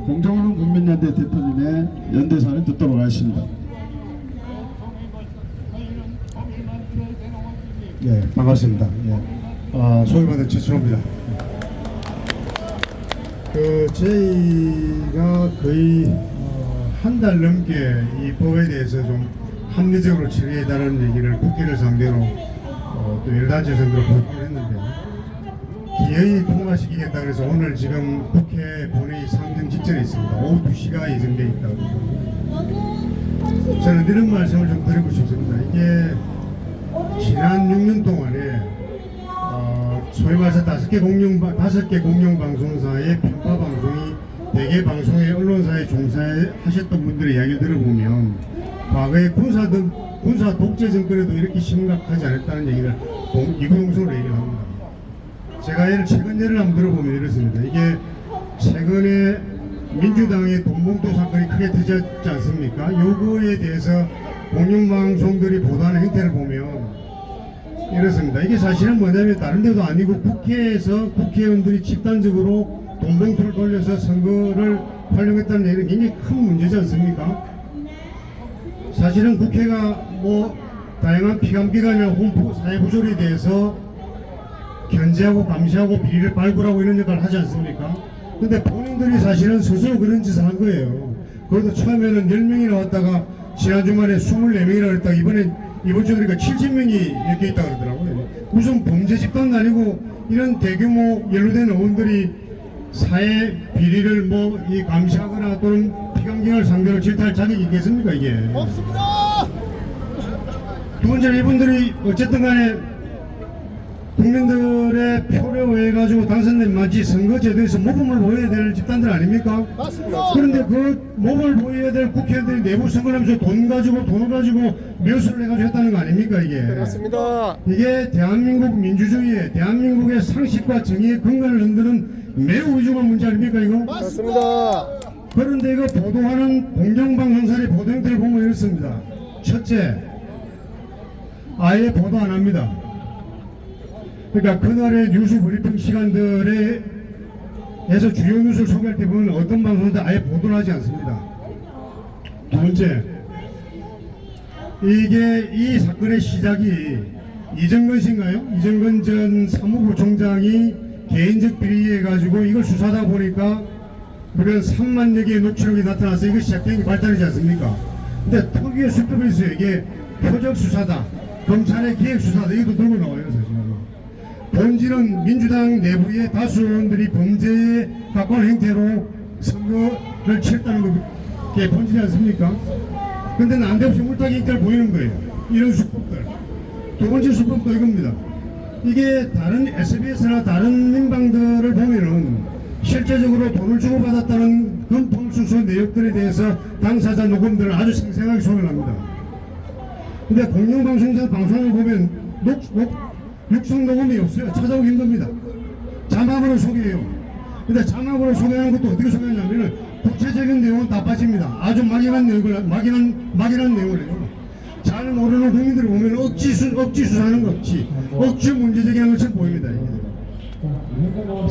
Speaker 7: 공정언론 국민연대 대표님의 연대사를 듣도록 하겠습니다.
Speaker 12: 예, 반갑습니다. 예. 소위 말하는 최초입니다. 저희가 거의 한 달 넘게 이 법에 대해서 좀 합리적으로 처리해달라는 얘기를 국회를 상대로 또 여러 단체 상대로 보고를 했는데 기어이 통과시키겠다 그래서 오늘 지금 국회 본회의 상정 직전에 있습니다. 오후 2시가 예정되어 있다고. 저는 이런 말씀을 좀 드리고 싶습니다. 이게 지난 6년 동안에 소위 말해서 5개 공영 방송사의 편파 방송이 대개 방송의 언론사에 종사하셨던 분들의 이야기를 들어보면 과거에 군사 독재 정권에도 이렇게 심각하지 않았다는 얘기를 이구동성으로 얘기를 합니다. 제가 최근 예를 한번 들어보면 이렇습니다. 이게 최근에 민주당의 돈봉투 사건이 크게 터졌지 않습니까? 요거에 대해서 공영방송들이 보도하는 행태를 보면 이렇습니다. 이게 사실은 뭐냐면 다른 데도 아니고 국회에서 국회의원들이 집단적으로 돈봉투를 돌려서 선거를 활용했다는 얘기는 굉장히 큰 문제지 않습니까? 사실은 국회가 뭐 다양한 피감기관이나 홍보 사회부조리에 대해서 견제하고 감시하고 비리를 발굴하고 이런 역할을 하지 않습니까? 근데 본인들이 사실은 스스로 그런 짓을 한 거예요. 그래도 처음에는 10명이 나왔다가 지난 주말에 24명이라고 했다가 이번 주 들으니까 70명이 이렇게 있다고 그러더라고요. 무슨 범죄 집단도 아니고 이런 대규모 연루된 의원들이 사회 비리를 뭐 이 감시하거나 또는 피감기관을 상대로 질타할 자격이 있겠습니까 이게? 없습니다. 두 번째는 이분들이 어쨌든 간에 국민들의 표를 의해 가지고 당선된 마치 선거제도에서 모범을 보여야 될 집단들 아닙니까? 맞습니다. 그런데 그 모범을 보여야 될 국회의원들이 내부 선거하면서 돈을 가지고 묘수를 해가지고 했다는 거 아닙니까 이게? 그렇습니다. 이게 대한민국 민주주의의 대한민국의 상식과 정의의 근간을 흔드는 매우 위중한 문제 아닙니까 이거? 맞습니다. 그런데 이거 보도하는 공영방송사의 보도 행태를 보면 이렇습니다. 첫째, 아예 보도 안 합니다. 그러니까 그날의 뉴스 브리핑 시간들에서 주요 뉴스를 소개할 때 보면 어떤 방송도 아예 보도를 하지 않습니다. 두 번째, 이게 이 사건의 시작이 이정근 씨인가요? 이정근 전 사무부 총장이 개인적 비리해 가지고 이걸 수사하다 보니까 그런 3만여 개의 녹취록이 나타나서 이거 시작된 게 발달이지 않습니까? 근데 특유의 수법이 있어요. 이게 표적 수사다, 검찰의 기획 수사다, 이것도 들고 나와요 사실은. 본질은 민주당 내부의 다수 의원들이 범죄에 가까운 행태로 선거를 치렀다는 게 본질이 않습니까? 근데 난데없이 물타기 행태를 보이는 거예요. 이런 수법들. 두 번째 수법도 이겁니다. 이게 다른 SBS나 다른 민방들을 보면은 실제적으로 돈을 주고받았다는 금품수수 내역들에 대해서 당사자 녹음들을 아주 생생하게 소개합니다. 근데 공영방송사 방송을 보면 육성 녹음이 없어요. 찾아오기 힘듭니다. 자막으로 소개해요. 근데 자막으로 소개하는 것도 어떻게 소개하냐면은 구체적인 내용은 다 빠집니다. 아주 막연한 내용을 해요. 잘 모르는 국민들이 보면 억지 수사하는 거 억지 문제제기하는 것처럼 보입니다. 이게.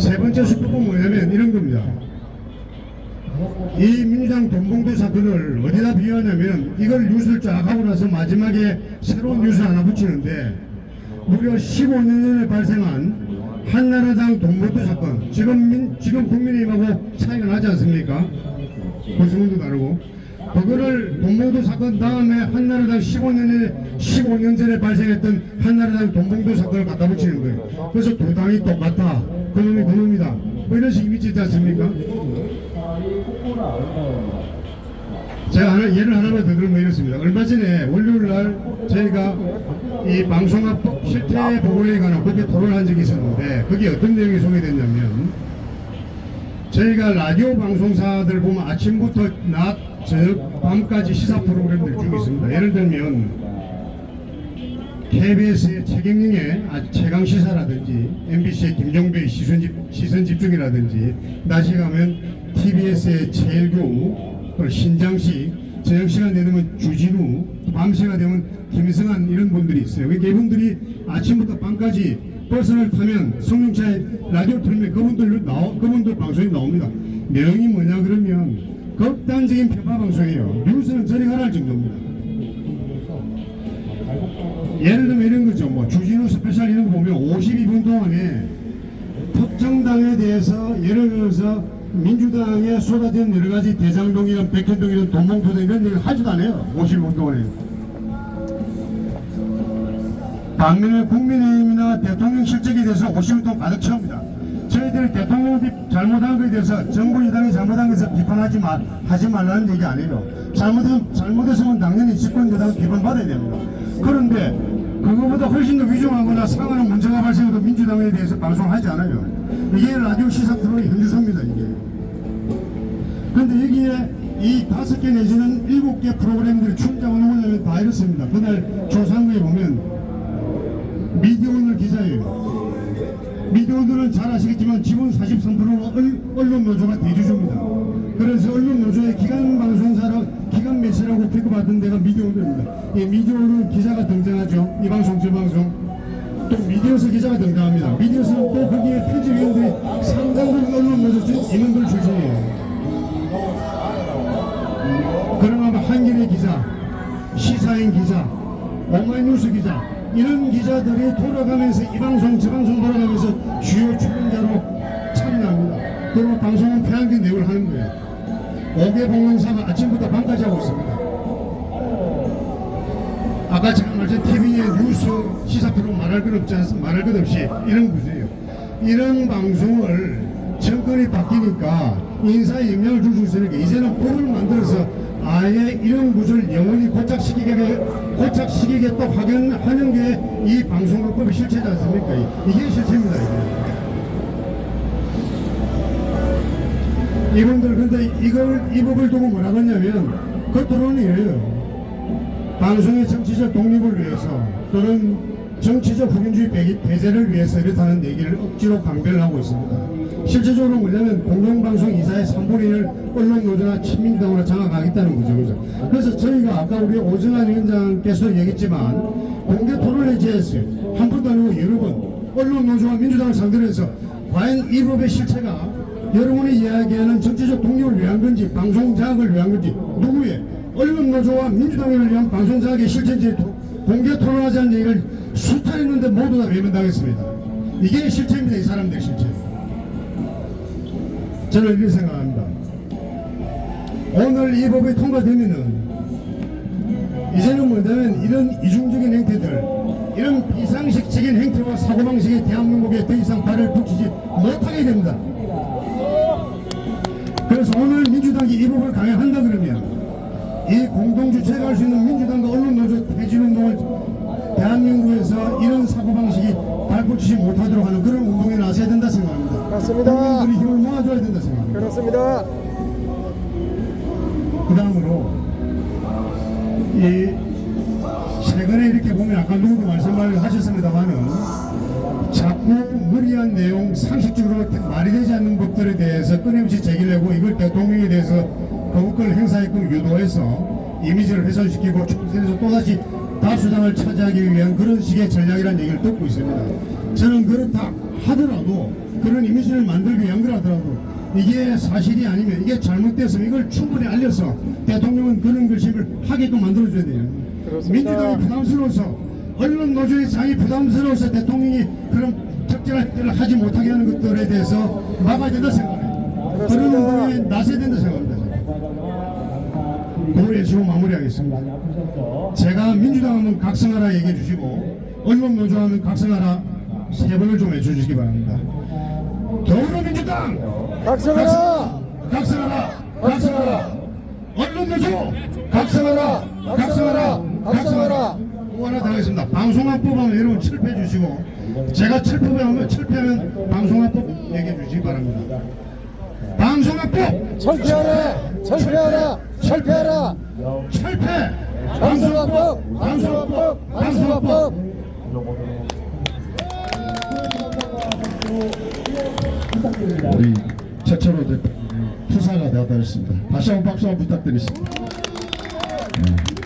Speaker 12: 세 번째 수법은 뭐냐면 이런 겁니다. 이 민주당 돈봉투 사건을 어디다 비유하냐면 이걸 뉴스를 쫙 하고 나서 마지막에 새로운 뉴스 하나 붙이는데 무려 15년 전에 발생한 한나라당 돈봉투 사건, 지금 국민의힘하고 차이가 나지 않습니까? 구성원도 다르고 그거를 돈봉투 사건 다음에 한나라당 15년 전에 발생했던 한나라당 돈봉투 사건을 갖다 붙이는 거예요. 그래서 두 당이 똑같아. 그놈이 그놈이다. 뭐 이런 식이 미치지 않습니까? 제가 예를 하나만 더 들면 이렇습니다. 얼마 전에 월요일날 저희가 이 방송합법 실태 보고에 관한 국회 토론한 적이 있었는데 그게 어떤 내용이 소개됐냐면 저희가 라디오 방송사들 보면 아침부터 낮, 저녁, 밤까지 시사 프로그램들 쭉 있습니다. 예를 들면 KBS의 최경영의 최강시사라든지 MBC의 김종배의 시선집중이라든지 낮에 가면 TBS의 최일교 신장식, 저녁시간 되면 주진우, 밤시간 되면 김승환 이런 분들이 있어요. 그러니까 이분들이 아침부터 밤까지 버스를 타면 성룡차에 라디오 틀면 그분들 방송이 나옵니다. 내용이 뭐냐 그러면 극단적인 편파 방송이에요. 뉴스는 저리 가라 할 정도입니다. 예를 들면 이런 거죠. 뭐 주진우 스페셜 이런 거 보면 52분 동안에 특정 당에 대해서 예를 들어서 민주당에 쏟아진 여러 가지 대장동이든 백현동이든 돈봉투든 이런 얘기를 하지도 않아요. 52분 동안에. 반면에 국민의힘이나 대통령 실적에 대해서 50분 동안 가득 채웁니다. 저희들이 대통령이 잘못한 것에 대해서 정부 여당이 잘못한 것에서 비판하지 말라는 얘기 아니에요. 잘못했으면 당연히 집권 여당은 비판받아야 됩니다. 그런데 그거보다 훨씬 더 위중하거나 상하는 문제가 발생해도 민주당에 대해서 방송하지 않아요. 이게 라디오 시사 프로의 현주소입니다. 이게. 그런데 여기에 이 5개 내지는 7개 프로그램들이 출장을 오냐면 다 이렇습니다. 그날 조사한 거에 보면 미디어오늘 기자예요. 미디어오늘은 잘 아시겠지만 지분 43%가 언론노조가 대주주입니다. 그래서 언론노조의 기관 매체라고 평가받은 데가 미디어오늘입니다. 이 미디어오늘 기자가 등장하죠. 이 방송, 저 방송. 또 미디어스 기자가 등장합니다. 미디어스는 또 거기에 편집위원들이 상당히 언론노조 임원들 출신이에요. 그러나 한겨레 기자, 시사인 기자, 오마이뉴스 기자 이런 기자들이 돌아가면서 이 방송 저 방송 돌아가면서 주요 출연자로 참여합니다. 그리고 방송은 편향된 내용을 하는 거예요. 5개 방송사가 아침부터 밤까지 하고 있습니다. 아까 제가 말씀 TV의 뉴스 시사 프로 말할 것 없이 이런 구조예요. 이런 방송을 정권이 바뀌니까 인사에 영향을 줄 수 있으니까 이제는 법을 만들어서 아예 이런 구조를 영원히 고착시키겠다 하는 게 이 방송법의 실체지 않습니까? 이게 실체입니다. 이분들 근데 이 법을 두고 뭐라고 하냐면 겉으로는 이래요. 방송의 정치적 독립을 위해서 또는 정치적 후견주의 배제를 위해서 이렇다는 얘기를 억지로 강변을 하고 있습니다. 실제적으로 뭐냐면 공영방송 이사의 3분의 1을 언론노조나 친민당으로 장악하겠다는 거죠. 그래서 저희가 아까 우리 오정환 위원장께서 얘기했지만 공개 토론을 제했어요. 한 번도 아니고 여러 번 언론노조와 민주당을 상대로 해서 과연 이 법의 실체가 여러분이 이야기하는 정치적 독립을 위한 건지 방송 장악을 위한 건지 누구의 언론노조와 민주당을 위한 방송 장악의 실체인지 공개 토론하지 않는 얘기를 수차례했는데 모두 다 외면당했습니다. 이게 실체입니다. 이 사람들의 실체. 저는 이렇게 생각합니다. 오늘 이 법이 통과되면은 이제는 뭐냐면 이런 이중적인 행태들, 이런 비상식적인 행태와 사고방식에 대한민국에 더 이상 발을 붙이지 못하게 됩니다. 그래서 오늘 민주당이 이 법을 강행한다 그러면 이 공동주체가 할 수 있는 민주당과 언론노조 폐지운동을 대한민국에서 이런 사고방식이 발붙이지 못하도록 하는 그런 운동에 나서야 된다 생각합니다.
Speaker 5: 맞습니다.
Speaker 12: 국민들이 힘을 모아줘야 된다.
Speaker 5: 그렇습니다.
Speaker 12: 그 다음으로 이 최근에 이렇게 보면 아까 누구도 말씀을 하셨습니다만은 자꾸 무리한 내용 상식적으로 말이 되지 않는 것들에 대해서 끊임없이 제기를 하고 이걸 대통령에 대해서 거부권 행사했고 유도해서 이미지를 훼손시키고 총선에서 또다시 다수당을 차지하기 위한 그런 식의 전략이라는 얘기를 듣고 있습니다. 저는 그렇다 하더라도 그런 이미지를 만들기 위한 거라더라도 이게 사실이 아니면 이게 잘못됐으면 이걸 충분히 알려서 대통령은 그런 결심을 하게끔 만들어줘야 돼요.
Speaker 5: 그렇습니다.
Speaker 12: 민주당이 부담스러워서 언론 노조의 장이 부담스러워서 대통령이 그런 적절한 일을 하지 못하게 하는 것들에 대해서 막아야 된다 생각해요. 그런 운동에 나서야 된다 생각합니다. 고해주고 마무리하겠습니다. 제가 민주당 하면 각성하라 얘기해 주시고 언론 노조 하면 각성하라 세 번을 좀 해주시기 바랍니다. 더불어민주당
Speaker 5: 각성하라!
Speaker 12: 각성하라! 각성하라! 언론 노조 각성하라! 각성하라! 각성하라! 또 하나 더 하겠습니다. 방송학법 하면 여러분 철폐해 주시고 제가 철폐하면 방송학법 얘기해 주시기 바랍니다. 방송학법
Speaker 5: 철폐하라! 철폐하라! 철폐하라!
Speaker 12: 철폐!
Speaker 5: 방송학법! 방송학법! 방송학법!
Speaker 7: 우리 최철호 대표 투사가 되었습니다. 다시 한번 박수 한번 부탁드리겠습니다.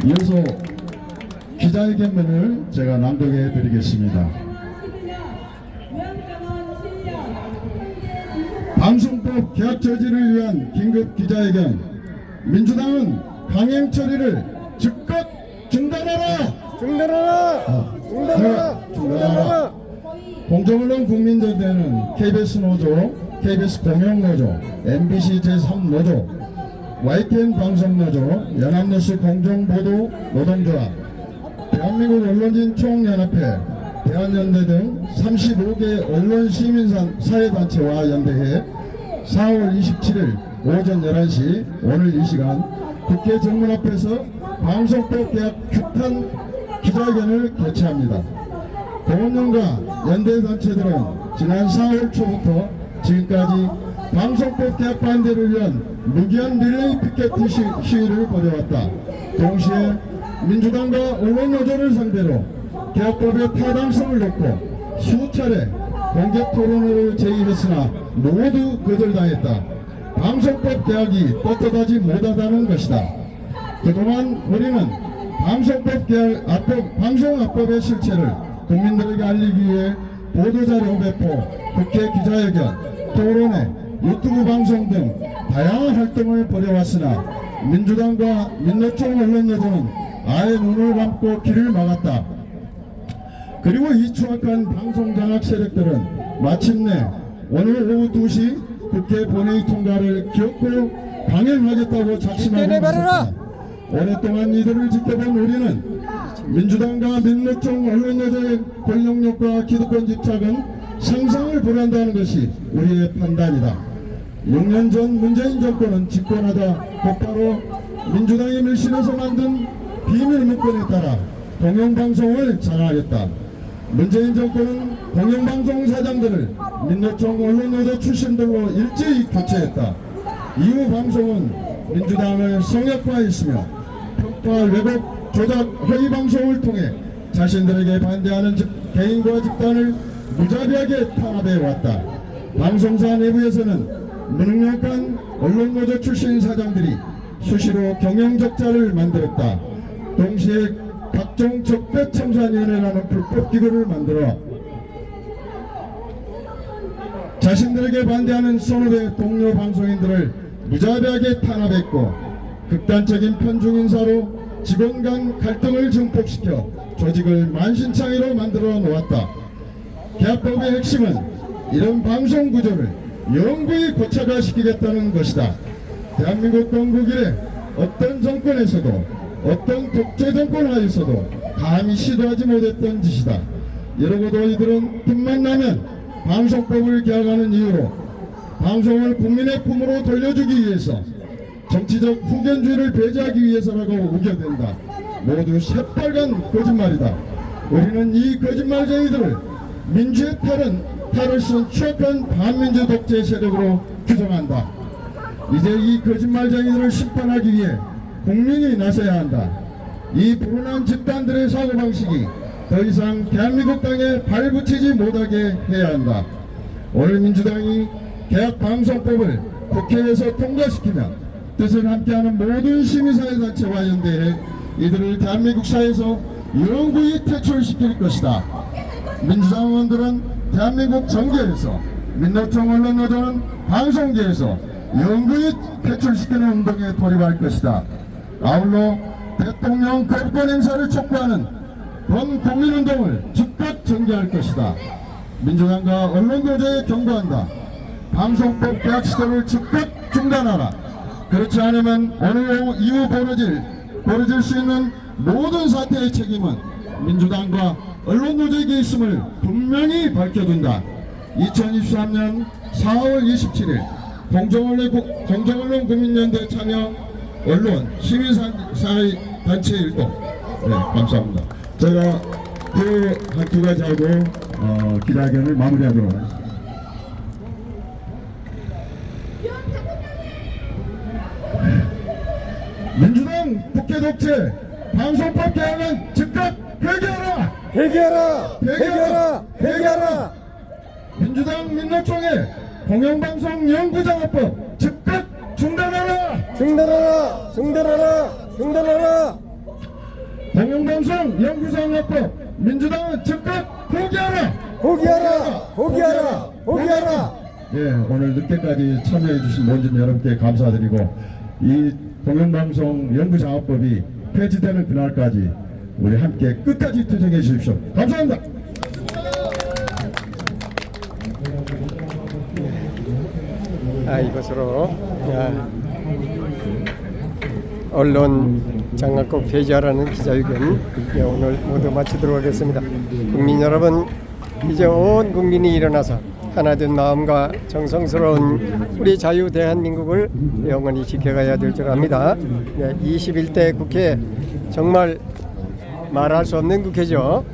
Speaker 7: 이어서 기자회견문을 제가 낭독해 드리겠습니다. 방송법 개혁 저지를 위한 긴급 기자회견. 민주당은 강행 처리를 즉각 중단하라!
Speaker 5: 중단하라! 중단하라! 중단하라!
Speaker 7: 공정언론 국민전대는 KBS 노조, KBS 공영노조, MBC 제3노조, YTN 방송노조, 연합뉴스 공정보도 노동조합, 대한민국 언론진 총연합회, 대한연대 등 35개 언론시민사회단체와 연대해 4월 27일 오전 11시 오늘 이 시간 국회 정문 앞에서 방송법 개혁 규탄 기자회견을 개최합니다. 공원연과 연대단체들은 지난 4월 초부터 지금까지 방송법 개혁 반대를 위한 무기한 릴레이 피켓 시위를 벌여왔다. 동시에 민주당과 언론노조를 상대로 개혁법의 타당성을 놓고 수차례 공개 토론회를 제의했으나 모두 거절당했다. 방송법 개혁이 떳떳하지 못하다는 것이다. 그동안 우리는 방송법 개혁 방송합법의 실체를 국민들에게 알리기 위해 보도자료 배포, 국회 기자회견, 토론회, 유튜브 방송 등 다양한 활동을 벌여왔으나 민주당과 민노총 언론노조는 아예 눈을 감고 길을 막았다. 그리고 이 추악한 방송장악 세력들은 마침내 오늘 오후 2시 국회 본회의 통과를 기어코 강행하겠다고 작심하고 있었다. 오랫동안 이들을 지켜본 우리는 민주당과 민노총 언론노조의 권력욕과 기득권 집착은 상상을 불한다는 것이 우리의 판단이다. 6년 전 문재인 정권은 집권하다 곧바로 민주당이 밀신해서 만든 비밀 문건에 따라 공영방송을 장악했다. 문재인 정권은 공영방송 사장들을 민노총 언론노조 출신들로 일제히 교체했다. 이후 방송은 민주당을 성역화했으며 편파, 왜곡, 조작, 허위 방송을 통해 자신들에게 반대하는 개인과 집단을 무자비하게 탄압해왔다. 방송사 내부에서는 무능력한 언론노조 출신 사장들이 수시로 경영적자를 만들었다. 동시에 각종 적폐청산위원회라는 불법기구를 만들어 자신들에게 반대하는 선후배 동료 방송인들을 무자비하게 탄압했고 극단적인 편중인사로 직원 간 갈등을 증폭시켜 조직을 만신창이로 만들어 놓았다. 개혁법의 핵심은 이런 방송 구조를 영구히 고착화시키겠다는 것이다. 대한민국 건국 이래 어떤 정권에서도 어떤 독재 정권 하에서도 감히 시도하지 못했던 짓이다. 이러고도 이들은 틈만 나면 방송법을 개혁하는 이유로 방송을 국민의 품으로 돌려주기 위해서 정치적 후견주의를 배제하기 위해서라고 우겨댄다. 모두 새빨간 거짓말이다. 우리는 이 거짓말쟁이들을 민주의 탈을 씌운 추악한 반민주 독재 세력으로 규정한다. 이제 이 거짓말쟁이들을 심판하기 위해 국민이 나서야 한다. 이 불운한 집단들의 사고방식이 더 이상 대한민국 땅에 발붙이지 못하게 해야 한다. 오늘 민주당이 계약방송법을 국회에서 통과시키며 뜻을 함께하는 모든 시민사회단체와 연대해 이들을 대한민국 사회에서 영구히 퇴출시킬 것이다. 민주당 의원들은 대한민국 정계에서, 민노총 언론노조는 방송계에서 영구히 퇴출시키는 운동에 돌입할 것이다. 아울러 대통령 거부권 행사를 촉구하는 범국민운동을 즉각 정지할 것이다. 민주당과 언론노조에 경고한다. 방송법 개혁 시도를 즉각 중단하라. 그렇지 않으면 오늘 이후 벌어질 수 있는 모든 사태의 책임은 민주당과 언론노조에게 있음을 분명히 밝혀둔다. 2023년 4월 27일 공정언론 국민연대 참여 언론 시민사회단체 일동. 네, 감사합니다. 제가 두 가지 하고 기자회견을 마무리하도록 하겠습니다. 민주당 국회 독재 방송법 개혁은 즉각 폐기하라!
Speaker 5: 회개하라! 회개하라! 회개하라!
Speaker 7: 민주당 민노총의 공영방송 연구장업법 즉각 중단하라!
Speaker 5: 중단하라! 중단하라! 중단하라!
Speaker 7: 공영방송 연구장업법 민주당은 즉각 포기하라!
Speaker 5: 포기하라! 포기하라! 포기하라!
Speaker 7: 예, 오늘 늦게까지 참여해 주신 모든 여러분께 감사드리고 이 공영방송 연구장업법이 폐지되는 그날까지 우리 함께 끝까지 투쟁해 주십시오. 감사합니다.
Speaker 11: 이것으로 언론 장악법 폐지하라는 기자회견 오늘 모두 마치도록 하겠습니다. 국민 여러분, 이제 온 국민이 일어나서 하나된 마음과 정성스러운 우리 자유 대한민국을 영원히 지켜가야 될 줄 압니다. 21대 국회 정말 말할 수 없는 국회죠.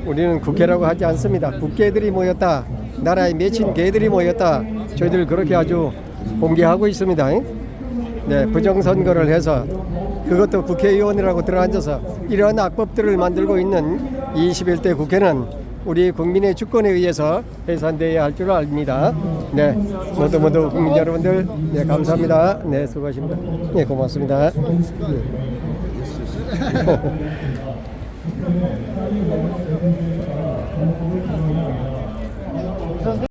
Speaker 11: 우리는 국회라고 하지 않습니다. 국회들이 모였다, 나라에 맺힌 개들이 모였다, 저희들 그렇게 아주 공개하고 있습니다. 네, 부정선거를 해서 그것도 국회의원이라고 들어앉아서 이러한 악법들을 만들고 있는 21대 국회는 우리 국민의 주권에 의해서 해산되어야 할 줄 압니다. 네, 모두 국민 여러분들, 네, 감사합니다. 네, 수고하십니다. 네, 고맙습니다.